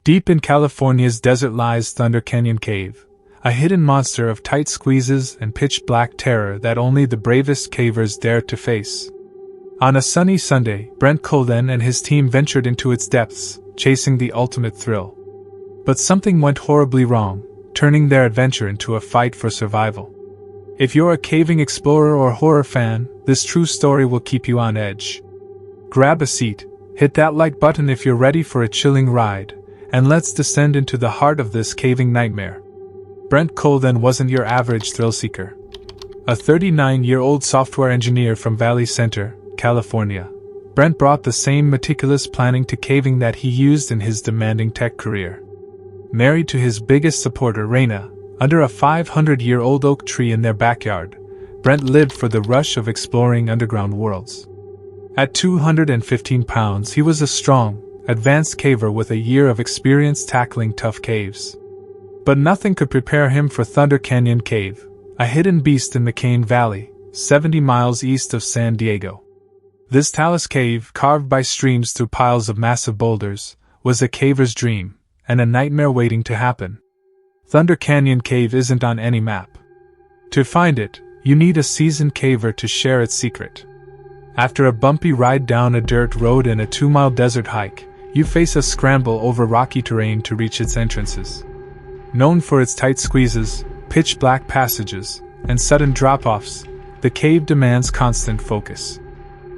Deep in California's desert lies Thunder Canyon Cave, a hidden monster of tight squeezes and pitch-black terror that only the bravest cavers dare to face. On a sunny Sunday, Brent Colvin and his team ventured into its depths, chasing the ultimate thrill. But something went horribly wrong, turning their adventure into a fight for survival. If you're a caving explorer or horror fan, this true story will keep you on edge. Grab a seat, hit that like button if you're ready for a chilling ride, and let's descend into the heart of this caving nightmare. Brent Colvin wasn't your average thrill-seeker. A 39-year-old software engineer from Valley Center, California, Brent brought the same meticulous planning to caving that he used in his demanding tech career. Married to his biggest supporter, Raina, under a 500-year-old oak tree in their backyard, Brent lived for the rush of exploring underground worlds. At 215 pounds, he was a strong, advanced caver with a year of experience tackling tough caves. But nothing could prepare him for Thunder Canyon Cave, a hidden beast in McCain Valley, 70 miles east of San Diego. This talus cave, carved by streams through piles of massive boulders, was a caver's dream, and a nightmare waiting to happen. Thunder Canyon Cave isn't on any map. To find it, you need a seasoned caver to share its secret. After a bumpy ride down a dirt road and a 2-mile desert hike, you face a scramble over rocky terrain to reach its entrances. Known for its tight squeezes, pitch-black passages, and sudden drop-offs, the cave demands constant focus.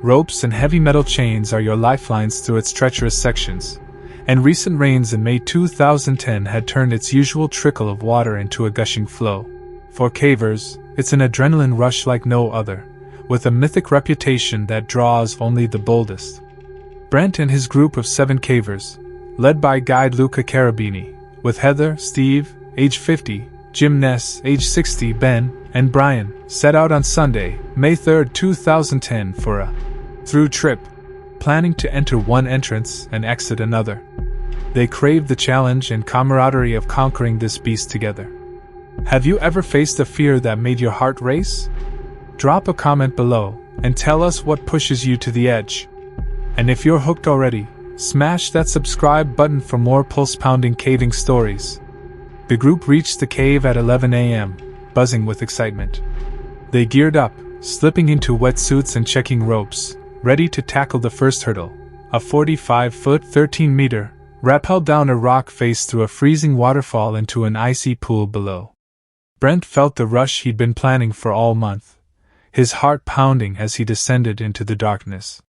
Ropes and heavy metal chains are your lifelines through its treacherous sections, and recent rains in May 2010 had turned its usual trickle of water into a gushing flow. For cavers, it's an adrenaline rush like no other, with a mythic reputation that draws only the boldest. Brent and his group of 7 cavers, led by guide Luca Carabini, with Heather, Steve, age 50, Jim Ness, age 60, Ben, and Brian, set out on Sunday, May 3, 2010 for a through trip, planning to enter one entrance and exit another. They craved the challenge and camaraderie of conquering this beast together. Have you ever faced a fear that made your heart race? Drop a comment below and tell us what pushes you to the edge. And if you're hooked already, smash that subscribe button for more pulse-pounding caving stories. The group reached the cave at 11 a.m., buzzing with excitement. They geared up, slipping into wetsuits and checking ropes, ready to tackle the first hurdle, a 45-foot, 13-meter, rappel down a rock face through a freezing waterfall into an icy pool below. Brent felt the rush he'd been planning for all month, his heart pounding as he descended into the darkness.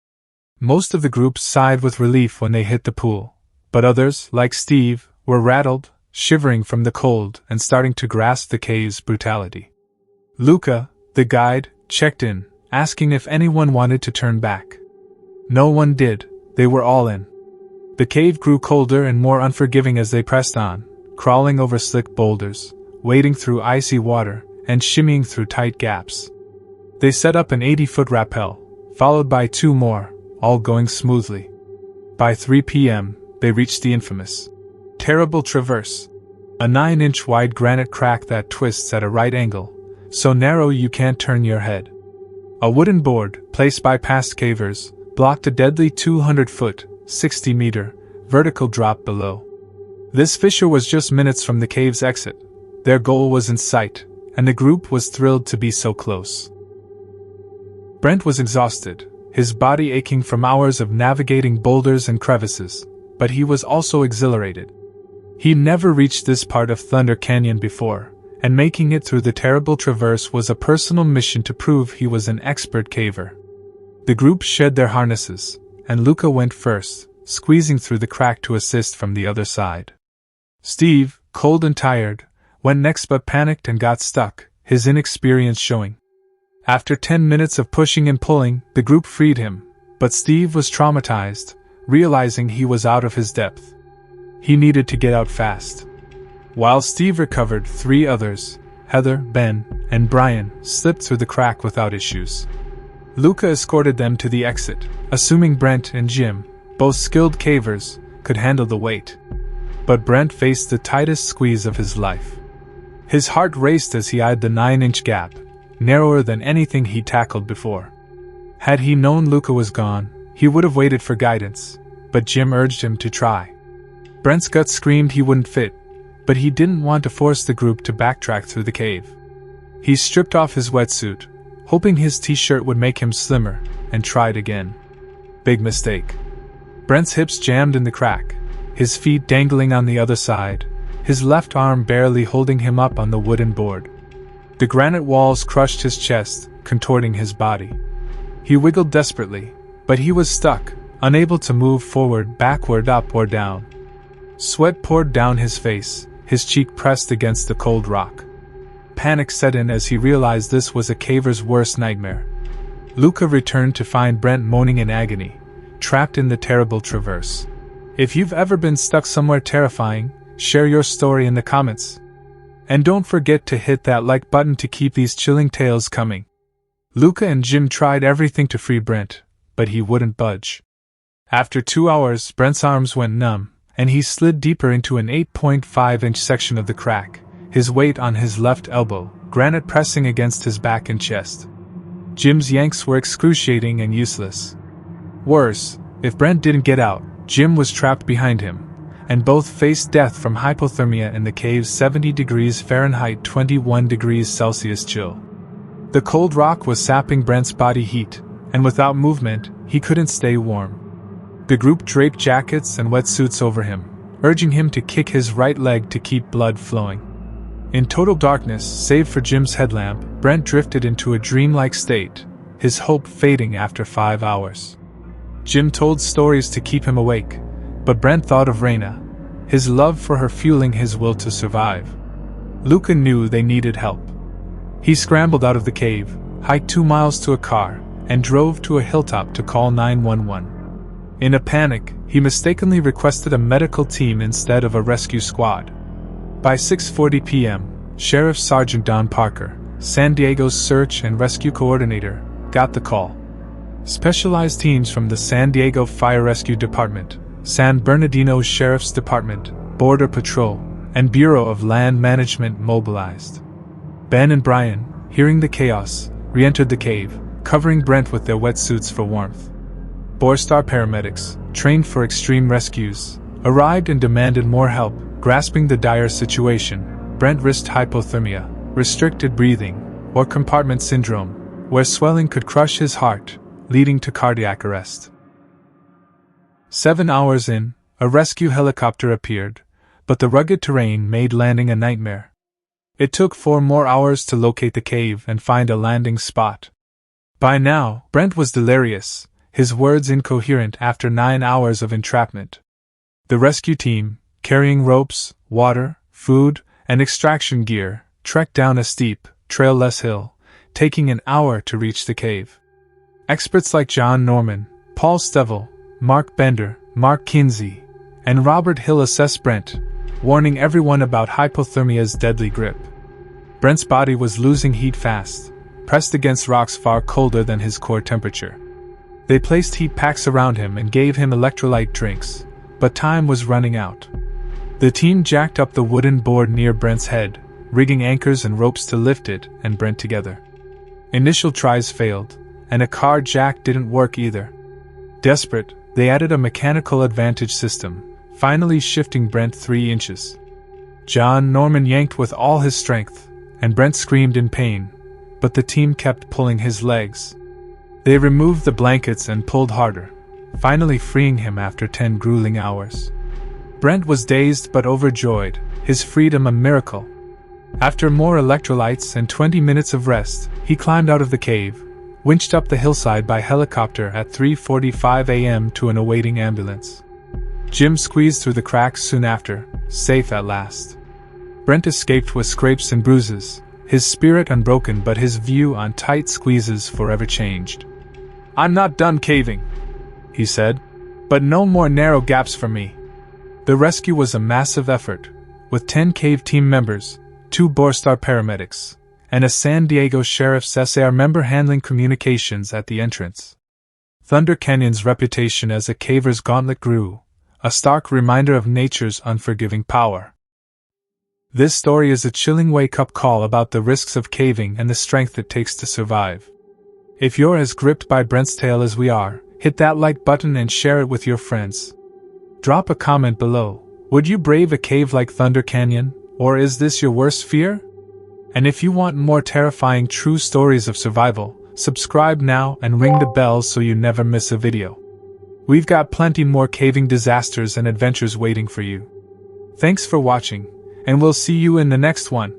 Most of the group sighed with relief when they hit the pool, but others, like Steve, were rattled, shivering from the cold and starting to grasp the cave's brutality. Luca, the guide, checked in, asking if anyone wanted to turn back. No one did, they were all in. The cave grew colder and more unforgiving as they pressed on, crawling over slick boulders, wading through icy water, and shimmying through tight gaps. They set up an 80-foot rappel, followed by 2 more, all going smoothly. By 3 p.m., they reached the infamous Terrible Traverse, a 9-inch wide granite crack that twists at a right angle, so narrow you can't turn your head. A wooden board, placed by past cavers, blocked a deadly 200-foot, 60-meter, vertical drop below. This fissure was just minutes from the cave's exit. Their goal was in sight, and the group was thrilled to be so close. Brent was exhausted, his body aching from hours of navigating boulders and crevices, but he was also exhilarated. He'd never reached this part of Thunder Canyon before, and making it through the Terrible Traverse was a personal mission to prove he was an expert caver. The group shed their harnesses, and Luca went first, squeezing through the crack to assist from the other side. Steve, cold and tired, went next but panicked and got stuck, his inexperience showing. After 10 minutes of pushing and pulling, the group freed him, but Steve was traumatized, realizing he was out of his depth. He needed to get out fast. While Steve recovered, 3 others, Heather, Ben, and Brian, slipped through the crack without issues. Luca escorted them to the exit, assuming Brent and Jim, both skilled cavers, could handle the weight. But Brent faced the tightest squeeze of his life. His heart raced as he eyed the 9-inch gap, narrower than anything he'd tackled before. Had he known Luca was gone, he would have waited for guidance, but Jim urged him to try. Brent's gut screamed he wouldn't fit, but he didn't want to force the group to backtrack through the cave. He stripped off his wetsuit, hoping his t-shirt would make him slimmer, and tried again. Big mistake. Brent's hips jammed in the crack, his feet dangling on the other side, his left arm barely holding him up on the wooden board. The granite walls crushed his chest, contorting his body. He wiggled desperately, but he was stuck, unable to move forward, backward, up or down. Sweat poured down his face, his cheek pressed against the cold rock. Panic set in as he realized this was a caver's worst nightmare. Luca returned to find Brent moaning in agony, trapped in the terrible traverse. If you've ever been stuck somewhere terrifying, share your story in the comments. And don't forget to hit that like button to keep these chilling tales coming. Luca and Jim tried everything to free Brent, but he wouldn't budge. After 2 hours, Brent's arms went numb, and he slid deeper into an 8.5-inch section of the crack, his weight on his left elbow, granite pressing against his back and chest. Jim's yanks were excruciating and useless. Worse, if Brent didn't get out, Jim was trapped behind him, and both faced death from hypothermia in the cave's 70 degrees Fahrenheit 21 degrees Celsius chill. The cold rock was sapping Brent's body heat, and without movement, he couldn't stay warm. The group draped jackets and wetsuits over him, urging him to kick his right leg to keep blood flowing. In total darkness, save for Jim's headlamp, Brent drifted into a dreamlike state, his hope fading after 5 hours. Jim told stories to keep him awake, but Brent thought of Reyna, his love for her fueling his will to survive. Luca knew they needed help. He scrambled out of the cave, hiked 2 miles to a car, and drove to a hilltop to call 911. In a panic, he mistakenly requested a medical team instead of a rescue squad. By 6:40 p.m., Sheriff Sergeant Don Parker, San Diego's search and rescue coordinator, got the call. Specialized teams from the San Diego Fire Rescue Department, San Bernardino Sheriff's Department, Border Patrol, and Bureau of Land Management mobilized. Ben and Brian, hearing the chaos, re-entered the cave, covering Brent with their wetsuits for warmth. 4-star paramedics, trained for extreme rescues, arrived and demanded more help. Grasping the dire situation, Brent risked hypothermia, restricted breathing, or compartment syndrome, where swelling could crush his heart, leading to cardiac arrest. 7 hours in, a rescue helicopter appeared, but the rugged terrain made landing a nightmare. It took 4 more hours to locate the cave and find a landing spot. By now, Brent was delirious, his words incoherent after 9 hours of entrapment. The rescue team, carrying ropes, water, food, and extraction gear, trekked down a steep, trail-less hill, taking an hour to reach the cave. Experts like John Norman, Paul Stevel, Mark Bender, Mark Kinsey, and Robert Hill assessed Brent, warning everyone about hypothermia's deadly grip. Brent's body was losing heat fast, pressed against rocks far colder than his core temperature. They placed heat packs around him and gave him electrolyte drinks, but time was running out. The team jacked up the wooden board near Brent's head, rigging anchors and ropes to lift it and Brent together. Initial tries failed, and a car jack didn't work either. Desperate, they added a mechanical advantage system, finally shifting Brent 3 inches. John Norman yanked with all his strength, and Brent screamed in pain, but the team kept pulling his legs. They removed the blankets and pulled harder, finally freeing him after 10 grueling hours. Brent was dazed but overjoyed, his freedom a miracle. After more electrolytes and 20 minutes of rest, he climbed out of the cave, winched up the hillside by helicopter at 3:45 a.m. to an awaiting ambulance. Jim squeezed through the cracks soon after, safe at last. Brent escaped with scrapes and bruises, his spirit unbroken but his view on tight squeezes forever changed. "I'm not done caving," he said, "but no more narrow gaps for me." The rescue was a massive effort, with 10 cave team members, 2 4-star paramedics, and a San Diego Sheriff's SAR member handling communications at the entrance. Thunder Canyon's reputation as a caver's gauntlet grew, a stark reminder of nature's unforgiving power. This story is a chilling wake-up call about the risks of caving and the strength it takes to survive. If you're as gripped by Brent's tale as we are, hit that like button and share it with your friends. Drop a comment below. Would you brave a cave like Thunder Canyon, or is this your worst fear? And if you want more terrifying true stories of survival, subscribe now and ring the bell so you never miss a video. We've got plenty more caving disasters and adventures waiting for you. Thanks for watching, and we'll see you in the next one.